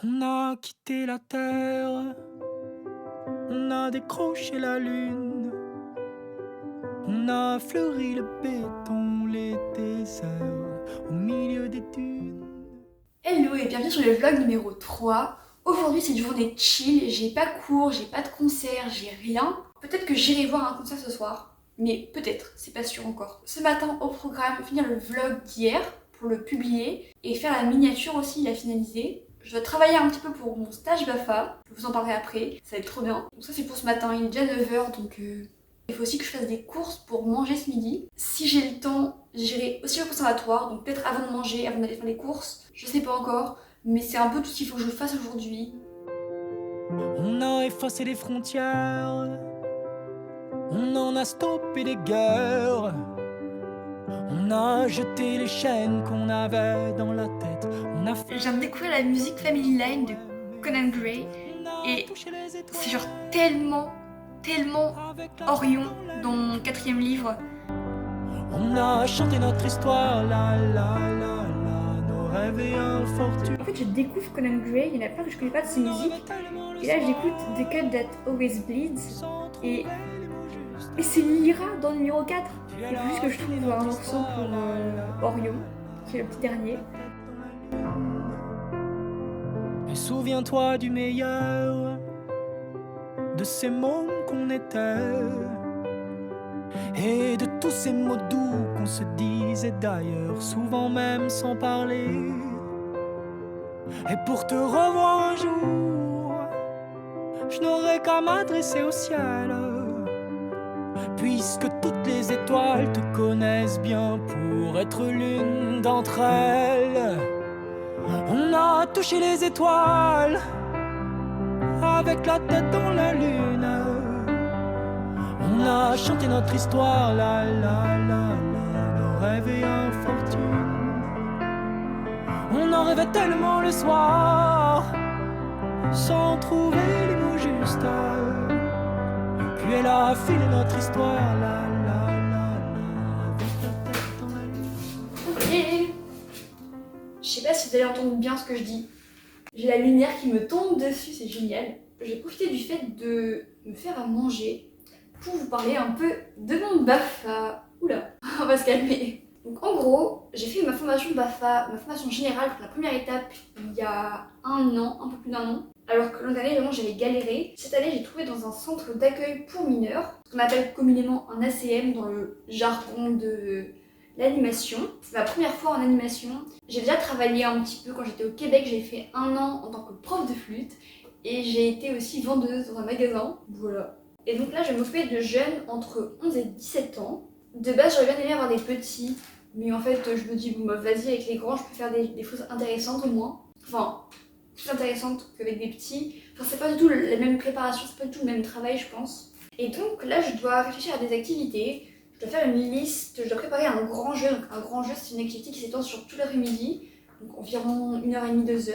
On a quitté la terre, on a décroché la lune, on a fleuri le béton, les déserts au milieu des dunes. Hello et bienvenue sur le vlog numéro 3. Aujourd'hui c'est une journée chill, j'ai pas cours, j'ai pas de concert, j'ai rien. Peut-être que j'irai voir un concert ce soir, mais peut-être, c'est pas sûr encore. Ce matin au programme, finir le vlog d'hier pour le publier et faire la miniature aussi, la finaliser. Je dois travailler un petit peu pour mon stage BAFA, je vous en parlerai après, ça va être trop bien. Donc ça c'est pour ce matin, il est déjà 9h donc il faut aussi que je fasse des courses pour manger ce midi. Si j'ai le temps, j'irai aussi au conservatoire, donc peut-être avant de manger, avant d'aller faire les courses. Je sais pas encore, mais c'est un peu tout ce qu'il faut que je fasse aujourd'hui. On a effacé les frontières, on en a stoppé les guerres, on a jeté les chaînes qu'on avait dans la tête, on a fait... Je viens de découvrir la musique Family Line de Conan Gray et c'est genre tellement Orion dans mon 4e livre. On a chanté notre histoire, la la la la, nos rêves et infortunes. En fait, je découvre Conan Gray, il y en a plein que je connais pas de ses musiques. Et là, j'écoute The Cut That Always Bleeds et c'est Lyra dans le numéro 4. Il faut juste que je trouve un morceau pour Orion, qui est le petit dernier. Et souviens-toi du meilleur, de ces mots qu'on était, et de tous ces mots doux qu'on se disait d'ailleurs, souvent même sans parler. Et pour te revoir un jour, je n'aurais qu'à m'adresser au ciel, puisque toutes les étoiles te connaissent bien pour être l'une d'entre elles. On a touché les étoiles avec la tête dans la lune. On a chanté notre histoire, la la la la, nos rêves et infortunes. On en rêvait tellement le soir, sans trouver les mots justes. Puis elle a filé notre histoire, la la la la, avec la tête dans la lune. Ok. Je sais pas si vous allez entendre bien ce que je dis. J'ai la lumière qui me tombe dessus, c'est génial. J'ai profité du fait de me faire à manger pour vous parler un peu de mon BAFA. Oula, on va se calmer. Donc en gros, j'ai fait ma formation BAFA, ma formation générale pour la première étape il y a un an, un peu plus d'un an. Alors que l'an dernier, vraiment, j'avais galéré. Cette année, j'ai trouvé dans un centre d'accueil pour mineurs, ce qu'on appelle communément un ACM dans le jargon de l'animation. C'est ma première fois en animation. J'ai déjà travaillé un petit peu quand j'étais au Québec, j'ai fait un an en tant que prof de flûte et j'ai été aussi vendeuse dans un magasin. Voilà. Et donc là, je m'occupais de jeunes entre 11 et 17 ans. De base, j'aurais bien aimé avoir des petits, mais en fait, je me dis, bon bah vas-y, avec les grands, je peux faire des choses intéressantes au moins. Enfin, plus intéressantes qu'avec des petits. Enfin, c'est pas du tout la même préparation, c'est pas du tout le même travail, je pense. Et donc là, je dois réfléchir à des activités. Je dois faire une liste, je dois préparer un grand jeu. Donc un grand jeu, c'est une activité qui s'étend sur tout l'après-midi, donc environ 1h30, 2h.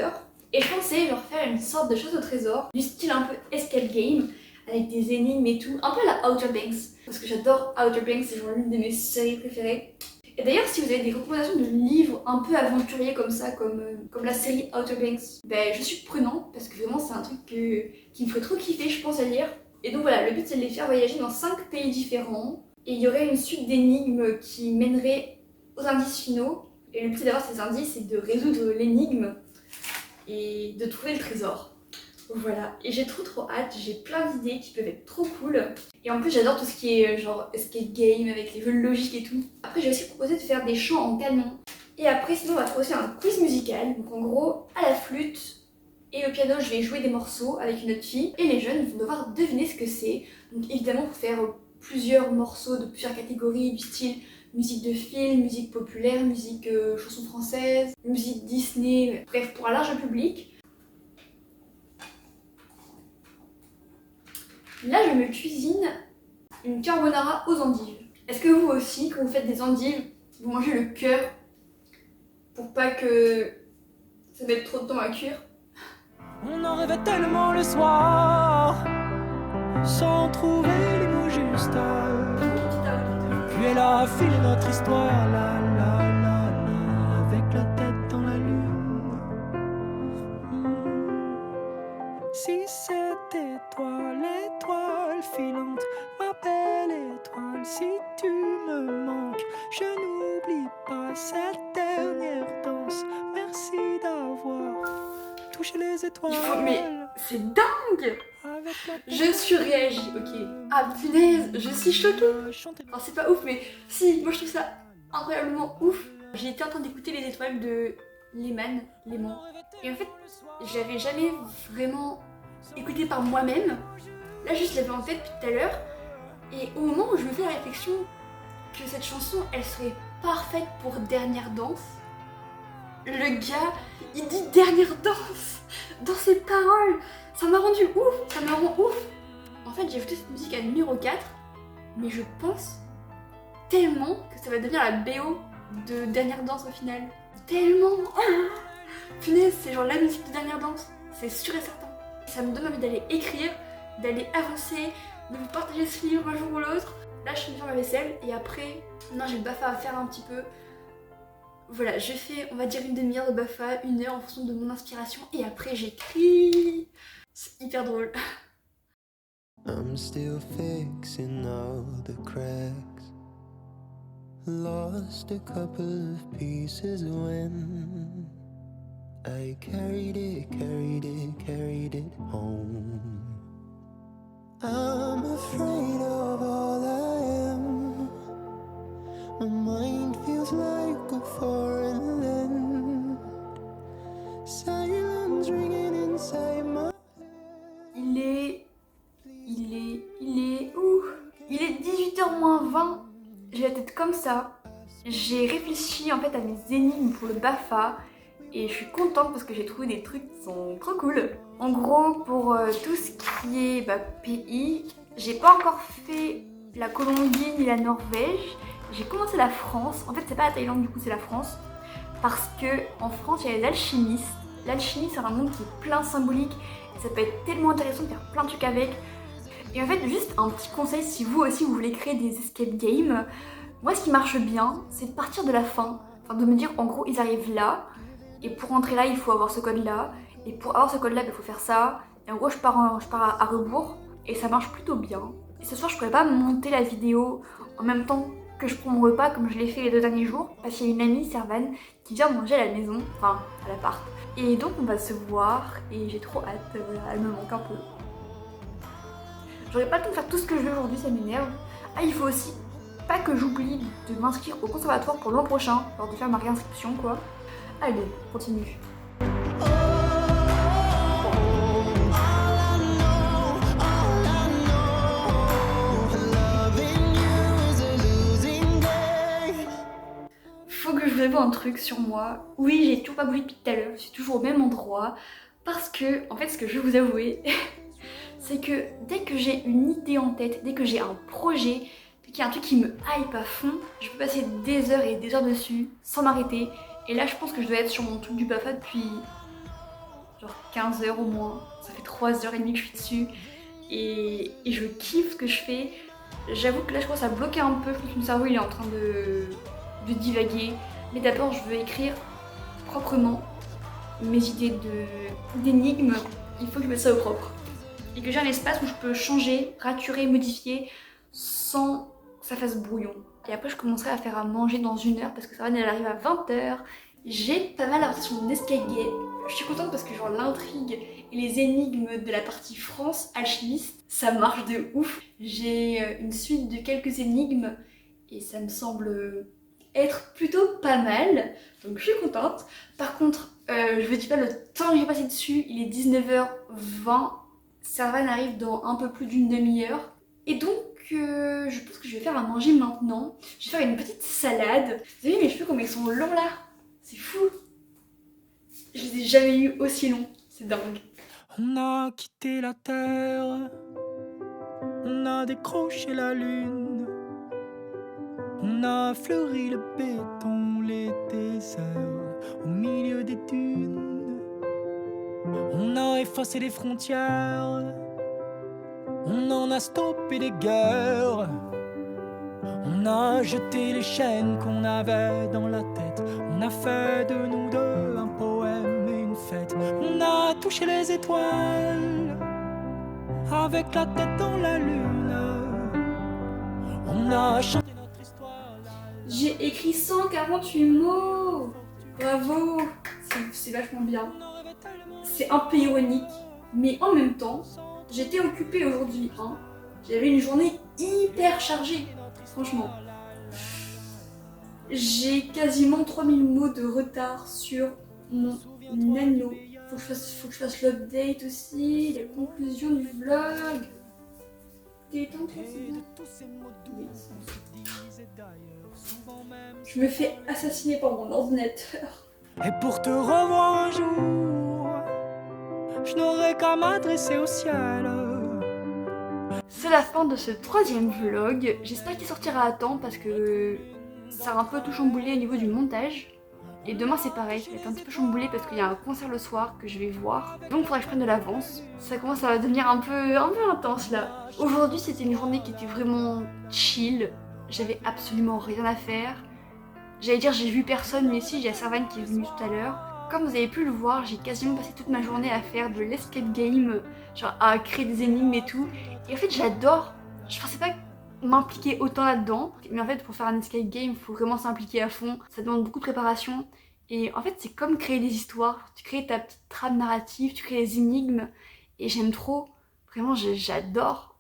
Et je pensais leur faire une sorte de chasse au trésor, du style un peu escape game, avec des énigmes et tout, un peu à la Outer Banks, parce que j'adore Outer Banks, c'est genre l'une de mes séries préférées. Et d'ailleurs, si vous avez des recommandations de livres un peu aventuriers comme ça, comme la série Outer Banks, ben je suis prenante, parce que vraiment c'est un truc qui me ferait trop kiffer, je pense, à lire. Et donc voilà, le but c'est de les faire voyager dans 5 pays différents, et il y aurait une suite d'énigmes qui mènerait aux indices finaux. Et le but c'est d'avoir ces indices et de résoudre l'énigme et de trouver le trésor. Voilà, et j'ai trop hâte, j'ai plein d'idées qui peuvent être trop cool. Et en plus j'adore tout ce qui est genre escape game avec les jeux de logique et tout. Après j'ai aussi proposé de faire des chants en canon. Et après sinon on va faire aussi un quiz musical. Donc en gros, à la flûte et au piano je vais jouer des morceaux avec une autre fille. Et les jeunes vont devoir deviner ce que c'est. Donc évidemment pour faire plusieurs morceaux de plusieurs catégories du style musique de film, musique populaire, musique chanson française, musique Disney, bref pour un large public. Là, je me cuisine une carbonara aux endives. Est-ce que vous aussi, quand vous faites des endives, vous mangez le cœur pour pas que ça mette trop de temps à cuire? On en rêvait tellement le soir, sans trouver les mots justes. Puis elle a filé notre histoire, la la la la, avec la tête dans la lune. si c'était toi, l'étoile filante, ma belle étoile, si tu me manques, je n'oublie pas cette dernière danse. Merci d'avoir touché les étoiles. Mais c'est dingue! Je surréagis, ok. Ah punaise, je suis choquée. Enfin, c'est pas ouf, mais si, moi je trouve ça incroyablement ouf. J'ai été en train d'écouter Les Étoiles de Lehman. Et en fait, je l'avais jamais vraiment écouté par moi-même. Là, juste, je l'avais en tête depuis tout à l'heure. Et au moment où je me fais la réflexion que cette chanson, elle serait parfaite pour Dernière Danse, le gars, il dit Dernière Danse dans ses paroles. Ça m'a rendu ouf, ça me rend ouf. En fait, j'ai écouté cette musique à numéro 4, mais je pense tellement que ça va devenir la BO de Dernière Danse au final. Tellement. Punaise, c'est genre la musique de Dernière Danse, c'est sûr et certain. Ça me donne envie d'aller écrire, d'aller avancer, de vous partager ce livre un jour ou l'autre. Là, je suis faire ma vaisselle et après, non, j'ai le BAFA à faire un petit peu. Voilà, je fais, on va dire, une demi-heure de BAFA, 1 heure en fonction de mon inspiration et après j'écris. C'est hyper drôle. I'm still fixing all the cracks. Lost a couple of pieces when I carried it home. I'm afraid of all I am. My mind feels like a foreign land. Silence ringing inside my... Il est 18h moins 20. J'ai la tête comme ça. J'ai réfléchi en fait à mes énigmes pour le BAFA. Et je suis contente parce que j'ai trouvé des trucs qui sont trop cool. En gros, pour tout ce qui est pays, j'ai pas encore fait la Colombie ni la Norvège. J'ai commencé la France. En fait, c'est pas la Thaïlande, du coup, c'est la France. Parce que en France, il y a les alchimistes. L'alchimie, c'est un monde qui est plein de symbolique. Et ça peut être tellement intéressant de faire plein de trucs avec. Et en fait, juste un petit conseil, si vous aussi vous voulez créer des escape games, moi ce qui marche bien, c'est de partir de la fin. Enfin, de me dire, en gros, ils arrivent là. Et pour rentrer là, il faut avoir ce code-là. Et pour avoir ce code-là, il faut faire ça. Et en gros, je pars à rebours. Et ça marche plutôt bien. Et ce soir, je pourrais pas monter la vidéo en même temps que je prends mon repas, comme je l'ai fait les 2 derniers jours. Parce qu'il y a une amie, Servane, qui vient manger à la maison. Enfin, à l'appart. Et donc, on va se voir. Et j'ai trop hâte. Voilà, elle me manque un peu. J'aurais pas le temps de faire tout ce que je veux aujourd'hui, ça m'énerve. Ah, il faut aussi pas que j'oublie de m'inscrire au conservatoire pour l'an prochain. Alors de faire ma réinscription, quoi. Allez, continue. Faut que je vous avoue un truc sur moi. Oui, j'ai toujours pas bougé depuis tout à l'heure, je suis toujours au même endroit. Parce que, en fait, ce que je vais vous avouer, c'est que dès que j'ai une idée en tête, dès que j'ai un projet, dès qu'il y a un truc qui me hype à fond, je peux passer des heures et des heures dessus sans m'arrêter. Et là, je pense que je dois être sur mon truc du BAFA depuis genre 15 heures au moins. Ça fait 3h30 que je suis dessus. Et je kiffe ce que je fais. J'avoue que là, je commence à bloquer un peu. Je pense que mon cerveau, il est en train de divaguer. Mais d'abord, je veux écrire proprement mes idées d'énigmes. Il faut que je mette ça au propre. Et que j'ai un espace où je peux changer, raturer, modifier sans que ça fasse brouillon. Et après je commencerai à faire à manger dans 1 heure parce que Sarah elle arrive à 20h. J'ai pas mal avancé sur mon escape game. Je suis contente parce que genre l'intrigue et les énigmes de la partie France alchimiste, ça marche de ouf. J'ai une suite de quelques énigmes et ça me semble être plutôt pas mal. Donc je suis contente. Par contre, je vous dis pas le temps que j'ai passé dessus, il est 19h20. Servane arrive dans un peu plus d'une demi-heure. Et donc, je pense que je vais faire à manger maintenant. Je vais faire une petite salade. Vous avez vu mes cheveux comme ils sont longs là? C'est fou. Je les ai jamais eu aussi longs. C'est dingue. On a quitté la terre. On a décroché la lune. On a fleuri le béton, les déserts au milieu des dunes. On a effacé les frontières, on en a stoppé les guerres. On a jeté les chaînes qu'on avait dans la tête. On a fait de nous deux un poème et une fête. On a touché les étoiles avec la tête dans la lune. On a chanté notre histoire. J'ai écrit 148 mots. Bravo, c'est vachement bien. C'est un peu ironique, mais en même temps, j'étais occupée aujourd'hui. J'avais une journée hyper chargée, franchement. J'ai quasiment 3000 mots de retard sur mon nano. Faut que je fasse l'update aussi, la conclusion du vlog. Détente, c'est bien. Oui. Je me fais assassiner par mon ordinateur. Et pour te revoir un jour, je n'aurai qu'à m'adresser au ciel. C'est la fin de ce 3e vlog. J'espère qu'il sortira à temps parce que ça a un peu tout chamboulé au niveau du montage. Et demain c'est pareil, ça va être un petit peu chamboulé parce qu'il y a un concert le soir que je vais voir. Donc il faudrait que je prenne de l'avance. Ça commence à devenir un peu intense là. Aujourd'hui c'était une journée qui était vraiment chill. J'avais absolument rien à faire. J'allais dire j'ai vu personne, mais si, j'ai la Servane qui est venue tout à l'heure. Comme vous avez pu le voir, j'ai quasiment passé toute ma journée à faire de l'escape game, genre à créer des énigmes et tout. Et en fait j'adore, je pensais pas m'impliquer autant là-dedans. Mais en fait pour faire un escape game, il faut vraiment s'impliquer à fond. Ça demande beaucoup de préparation. Et en fait c'est comme créer des histoires. Tu crées ta petite trame narrative, tu crées des énigmes. Et j'aime trop, vraiment j'adore.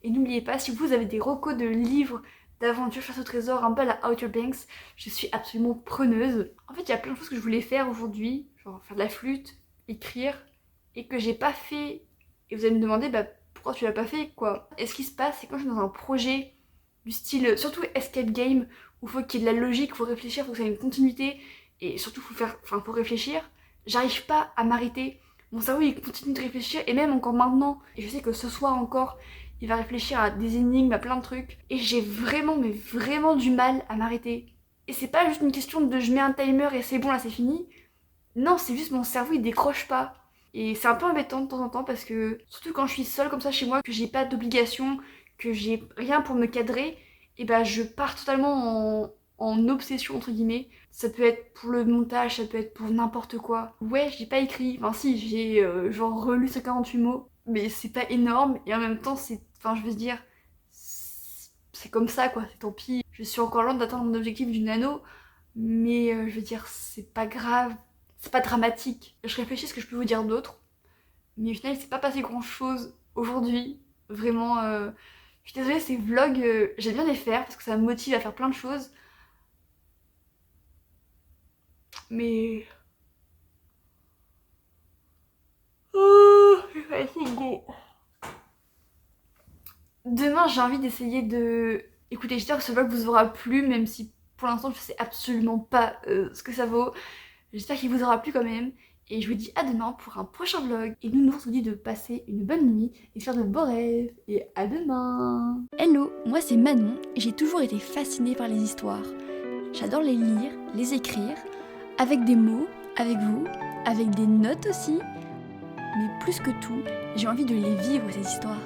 Et n'oubliez pas, si vous avez des recos de livres, d'aventure chasse au trésor, un peu à la Outer Banks, je suis absolument preneuse. En fait, il y a plein de choses que je voulais faire aujourd'hui, genre faire de la flûte, écrire, et que j'ai pas fait. Et vous allez me demander, bah pourquoi tu l'as pas fait, quoi. Et ce qui se passe, c'est quand je suis dans un projet du style, surtout escape game, où il faut qu'il y ait de la logique, il faut réfléchir, il faut que ça ait une continuité, et surtout faut réfléchir, j'arrive pas à m'arrêter. Mon cerveau il continue de réfléchir, et même encore maintenant, et je sais que ce soir encore, il va réfléchir à des énigmes, à plein de trucs. Et j'ai vraiment, mais vraiment du mal à m'arrêter. Et c'est pas juste une question de je mets un timer et c'est bon, là c'est fini. Non, c'est juste mon cerveau il décroche pas. Et c'est un peu embêtant de temps en temps parce que, surtout quand je suis seule comme ça chez moi, que j'ai pas d'obligation, que j'ai rien pour me cadrer, et bah je pars totalement en obsession entre guillemets. Ça peut être pour le montage, ça peut être pour n'importe quoi. Ouais, j'ai pas écrit, enfin si, j'ai genre relu 148 mots, mais c'est pas énorme et en même temps c'est, enfin je veux dire, c'est comme ça quoi, c'est tant pis. Je suis encore loin d'atteindre mon objectif du nano, mais je veux dire, c'est pas grave, c'est pas dramatique. Je réfléchis à ce que je peux vous dire d'autre, mais au final il s'est pas passé grand chose aujourd'hui, vraiment. Je suis désolée, ces vlogs, j'aime bien les faire parce que ça me motive à faire plein de choses. Mais... Oh, je suis fatiguée. Demain, j'ai envie d'essayer de... Écoutez, j'espère que ce vlog vous aura plu, même si pour l'instant, je sais absolument pas ce que ça vaut. J'espère qu'il vous aura plu quand même. Et je vous dis à demain pour un prochain vlog. Et nous, on vous dit de passer une bonne nuit et de faire de beaux rêves. Et à demain. Hello, moi c'est Manon et j'ai toujours été fascinée par les histoires. J'adore les lire, les écrire, avec des mots, avec vous, avec des notes aussi. Mais plus que tout, j'ai envie de les vivre ces histoires.